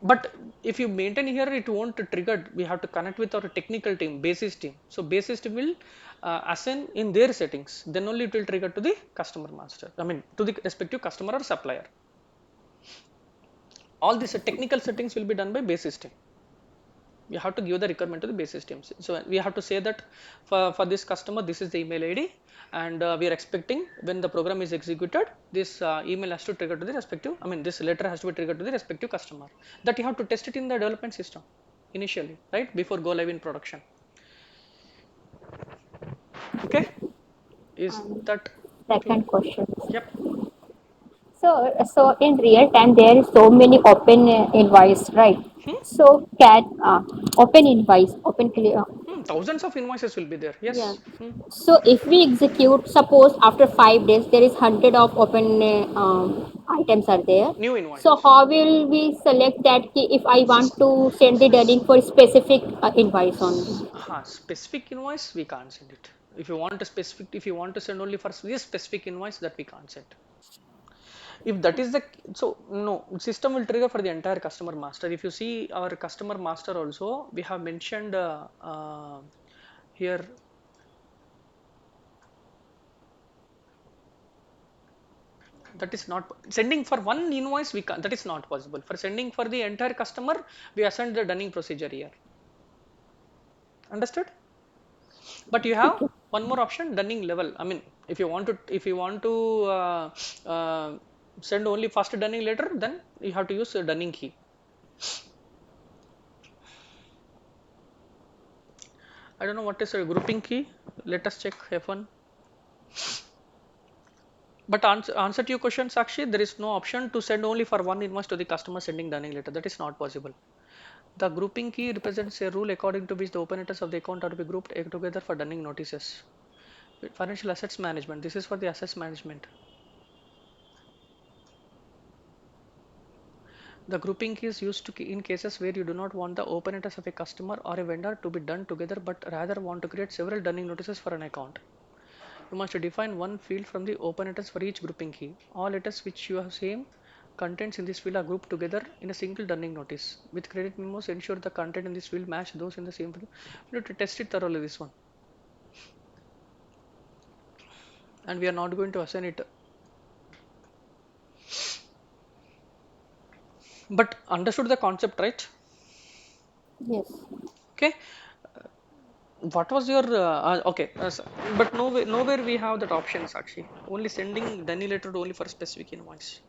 Speaker 1: But if you maintain here, it won't trigger. We have to connect with our technical team, basis team. So basis team will assign in their settings. Then only it will trigger to the customer master. I mean to the respective customer or supplier. All these technical settings will be done by basis team. You have to give the requirement to the basis teams. So we have to say that for this customer, this is the email ID, and we are expecting when the program is executed, this email has to trigger to the respective. I mean, this letter has to be triggered to the respective customer. That you have to test it in the development system initially, right, before go live in production. Okay, is
Speaker 4: And
Speaker 1: that clear?
Speaker 4: second question.
Speaker 1: Yep.
Speaker 4: So in real time, there is so many open invoice, right?
Speaker 1: Hmm?
Speaker 4: So can open invoice, open clear.
Speaker 1: Thousands of invoices will be there.
Speaker 4: Yeah.
Speaker 1: Yes.
Speaker 4: So if we execute, suppose after 5 days, there is hundred of open items are there.
Speaker 1: New
Speaker 4: So
Speaker 1: invoices.
Speaker 4: how will we select that if I want to send the dunning for specific invoice only?
Speaker 1: Specific invoice we can't send it. If you want a specific, if you want to send only for this specific invoice, that we can't send. If that is the, so no, system will trigger for the entire customer master. If you see our customer master also, we have mentioned here. That is not sending for one invoice, we can, that is not possible. For sending for the entire customer, we assign the dunning procedure here. Understood? But you have
Speaker 4: Okay.
Speaker 1: one more option, dunning level. I mean, if you want to uh, send only first dunning letter, then you have to use a dunning key. I don't know what is a grouping key. Let us check F1. But answer to your question, Sakshi, there is no option to send only for one invoice to the customer sending dunning letter. That is not possible. The grouping key represents a rule according to which the operators of the account are to be grouped together for dunning notices. Financial assets management. This is for the assets management. The grouping key is used in cases where you do not want the operators of a customer or a vendor to be done together, but rather want to create several dunning notices for an account. You must define one field from the operators for each grouping key. All letters which you have same contents in this field are grouped together in a single dunning notice. With credit memos, ensure the content in this field match those in the same field. You need to test it thoroughly, this one. And we are not going to assign it. But understood the concept, right?
Speaker 4: Yes.
Speaker 1: Okay. What was your okay? But nowhere we have that options actually. Only sending dunning letter only for specific invoice.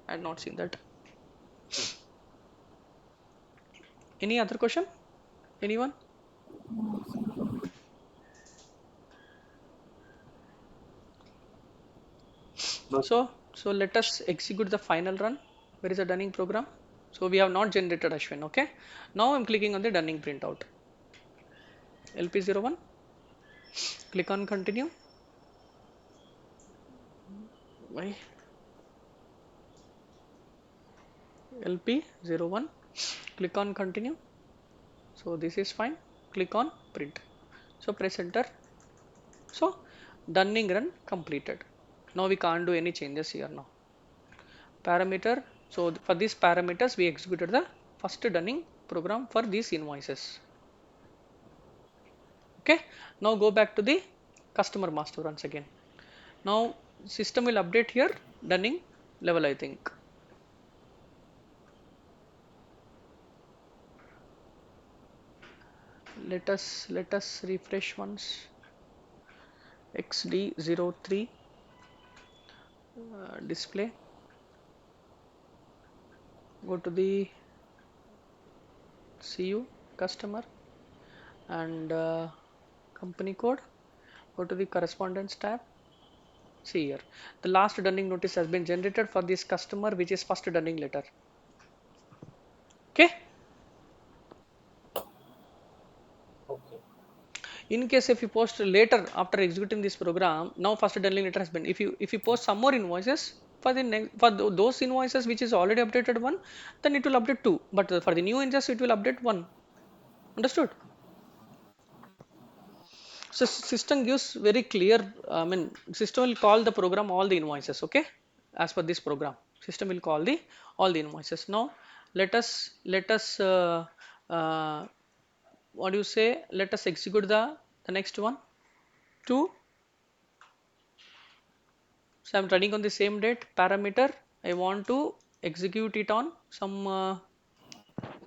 Speaker 1: I had not seen that. Any other question? Anyone?
Speaker 3: No,
Speaker 1: So let us execute the final run. Where is the dunning program? So we have not generated Ashwin. Okay. Now I'm clicking on the dunning printout. LP01. Click on continue. Why? LP01. Click on continue. So this is fine. Click on print. So press enter. So dunning run completed. Now we can't do any changes here now. Parameter. So for these parameters, we executed the first dunning program for these invoices. Okay. Now go back to the customer master once again. Now system will update here dunning level, I think. Let us refresh once. XD03 display. Go to the CU customer and company code. Go to the correspondence tab. See here, the last dunning notice has been generated for this customer, which is first dunning letter. Okay.
Speaker 2: Okay.
Speaker 1: In case if you post later after executing this program, now first dunning letter has been. If you post some more invoices for the next for those invoices which is already updated one, then it will update two. But for the new invoices, it will update one. Understood? So system gives very clear. I mean, system will call the program all the invoices. Okay, as per this program, system will call the all the invoices. Now let us uh, what do you say? Let us execute the next one. Two. So I'm running on the same date parameter. I want to execute it on some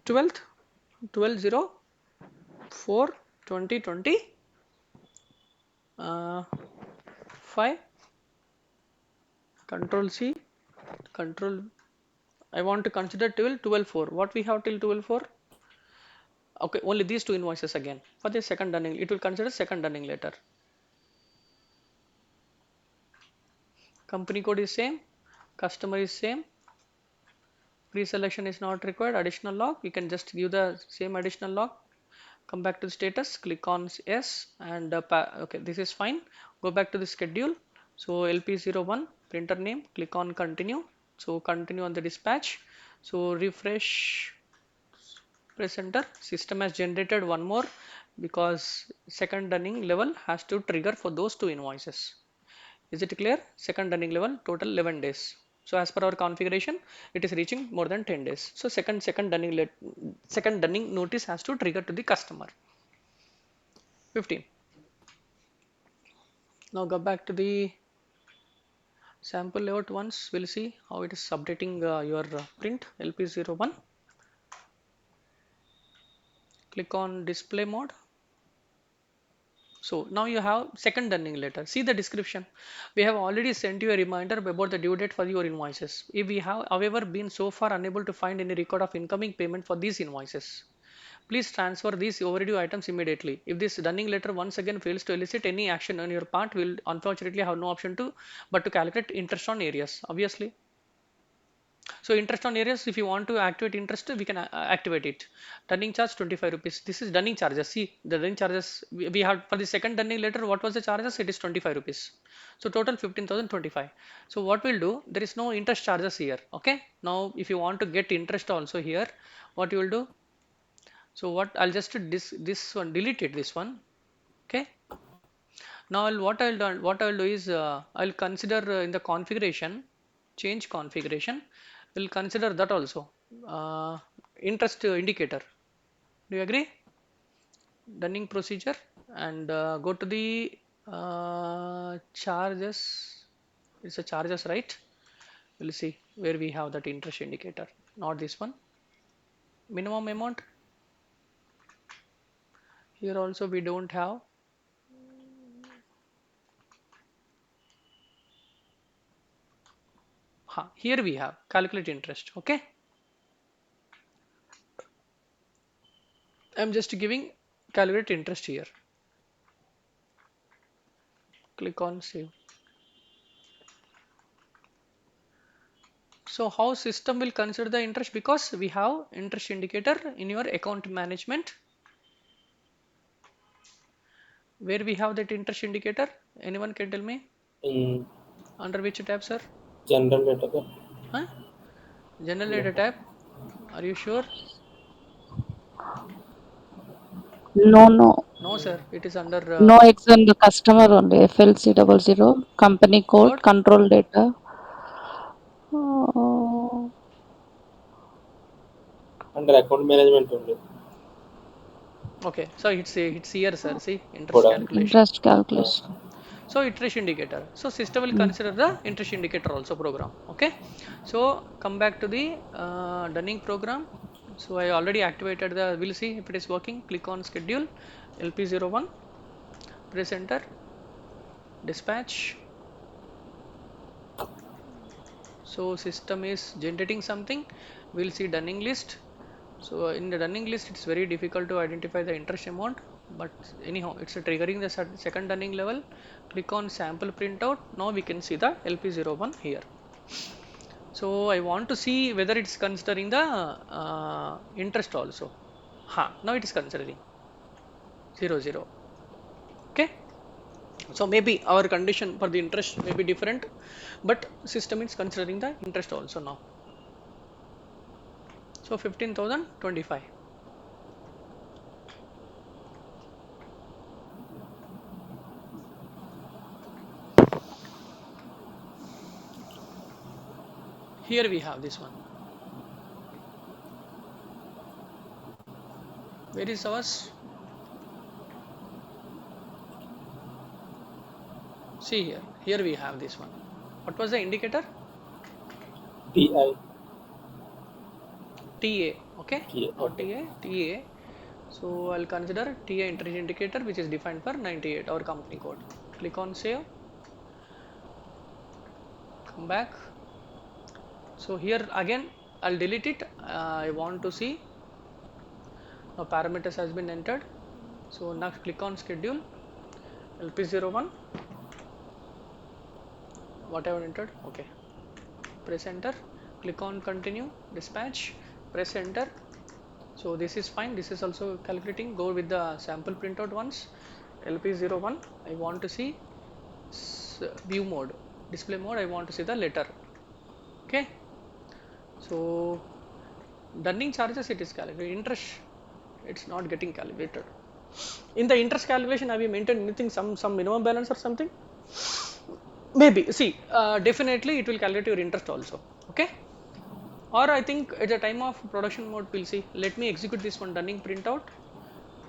Speaker 1: 12th 12/04/2020 5 control C control. I want to consider till 12/4. What we have till 12/4? Okay, only these two invoices again. For the second dunning, it will consider second dunning letter. Company code is same, customer is same, pre-selection is not required, additional log, you can just give the same additional log. Come back to the status, click on yes, and okay, this is fine. Go back to the schedule. So LP01 printer name, click on continue. So continue on the dispatch. So refresh, press enter. System has generated one more because second dunning level has to trigger for those two invoices. Is it clear? Second dunning level total 11 days. So as per our configuration, it is reaching more than 10 days. So second dunning notice has to trigger to the customer. 15. Now go back to the sample layout once. We'll see how it is updating your print LP01. Click on display mode. So now you have second dunning letter. See the description. We have already sent you a reminder about the due date for your invoices. If we have, however, been so far unable to find any record of incoming payment for these invoices, please transfer these overdue items immediately. If this dunning letter once again fails to elicit any action on your part, we will unfortunately have no option to but to calculate interest on areas. Obviously. So interest on areas, if you want to activate interest, we can activate it. Dunning charge 25 rupees. This is dunning charges. See the dunning charges we have for the second dunning letter. What was the charges? It is 25 rupees. So total 15,025. So what we'll do? There is no interest charges here. Okay. Now if you want to get interest also here, what you will do? So what I'll just this one delete it this one. Okay. Now what I'll do is I'll consider in the configuration, change configuration. We'll consider that also uh, interest indicator. Do you agree? Dunning procedure and go to the charges. It's a charges, right? We'll see where we have that interest indicator. Not this one. Minimum amount. Here also we don't have. Here we have calculate interest. Okay. I'm just giving calculate interest here. Click on save. So how system will consider the interest, because we have interest indicator in your account management. Where we have that interest indicator? Anyone can tell me?
Speaker 2: In
Speaker 1: Under which tab, sir?
Speaker 2: general data.
Speaker 1: Huh? General
Speaker 2: Yeah.
Speaker 1: data tab. Are you sure?
Speaker 5: No, no,
Speaker 1: No, sir. It is under
Speaker 5: no. It's on the customer only. FLC00 company code
Speaker 1: code.
Speaker 5: control data. Oh,
Speaker 2: Under account management only.
Speaker 1: Okay. So it's here, sir. See interest
Speaker 2: Koda.
Speaker 1: calculation.
Speaker 5: interest calculation.
Speaker 1: So interest indicator. So system will
Speaker 5: Mm.
Speaker 1: consider the interest indicator also program. Okay. So come back to the Dunning program. So I already activated the. We'll see if it is working. Click on schedule LP01. Press enter. Dispatch. So system is generating something. We'll see Dunning list. So in the dunning list, it's very difficult to identify the interest amount, but anyhow, it's triggering the second dunning level. Click on sample printout. Now we can see the LP01 here. So I want to see whether it's considering the interest also. Now it is considering 00. Okay. So maybe our condition for the interest may be different, but system is considering the interest also now. So 15,025. Here we have this one. Where is ours? See here. Here we have this one. What was the indicator?
Speaker 2: TI.
Speaker 1: TA. Okay.
Speaker 2: TA.
Speaker 1: Not
Speaker 2: Okay.
Speaker 1: TA. TA. So I'll consider TA interest indicator, which is defined for 98, our company code. Click on save. Come back. So here again I'll delete it. I want to see now parameters has been entered. So now click on schedule LP01, whatever entered. Okay, press enter, click on continue dispatch, press enter. So this is fine, this is also calculating. Go with the sample printout once. LP01, I want to see view mode, display mode, I want to see the letter. Okay, so dunning charges it is calculated. Interest it's not getting calculated. In the interest calculation, have you maintained anything, some minimum balance or something? Maybe. See, definitely it will calculate your interest also. Okay. Or I think at the time of production mode, we'll see. Let me execute this one dunning printout.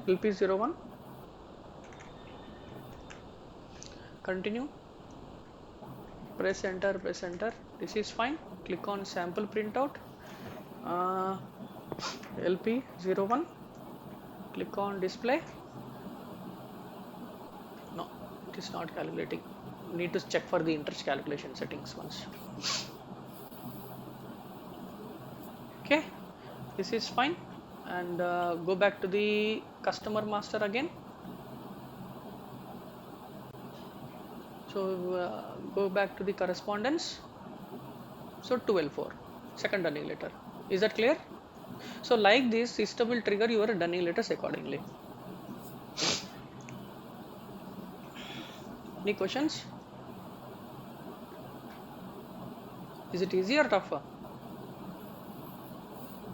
Speaker 1: LP01. Continue. Press enter. Press enter. This is fine. Click on sample printout. LP01. Click on display. No, it is not calculating. Need to check for the interest calculation settings once. Okay, this is fine, and go back to the customer master again. So go back to the correspondence. So 12.4 second dunning letter. Is that clear? So like this, system will trigger your dunning letters accordingly. Any questions? Is it easy or tougher?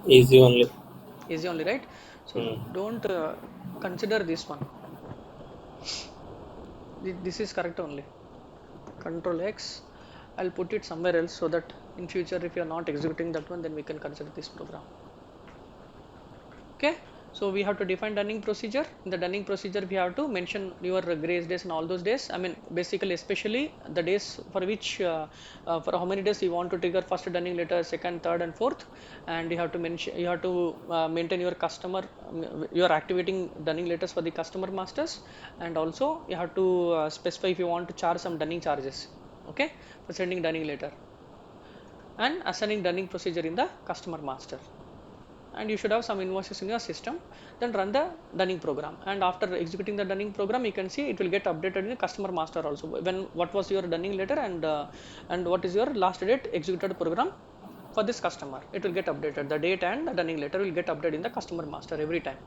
Speaker 2: Easy only.
Speaker 1: Easy only, right? So don't consider this one. This is correct only. Control X. I'll put it somewhere else so that in future if you are not executing that one, then we can consider this program. Okay. So we have to define dunning procedure. In the dunning procedure, we have to mention your grace days and all those days. I mean, basically, especially the days for which, for how many days you want to trigger first dunning letter, second, third, and fourth, and you have to mention, you have to maintain your customer. You are activating dunning letters for the customer masters, and also you have to specify if you want to charge some dunning charges. Okay, for sending dunning letter, and assigning dunning procedure in the customer master. And you should have some invoices in your system, then run the dunning program, and after executing the dunning program, you can see it will get updated in the customer master also, when what was your dunning letter and what is your last date executed program for this customer. It will get updated, the date and the dunning letter will get updated in the customer master every time.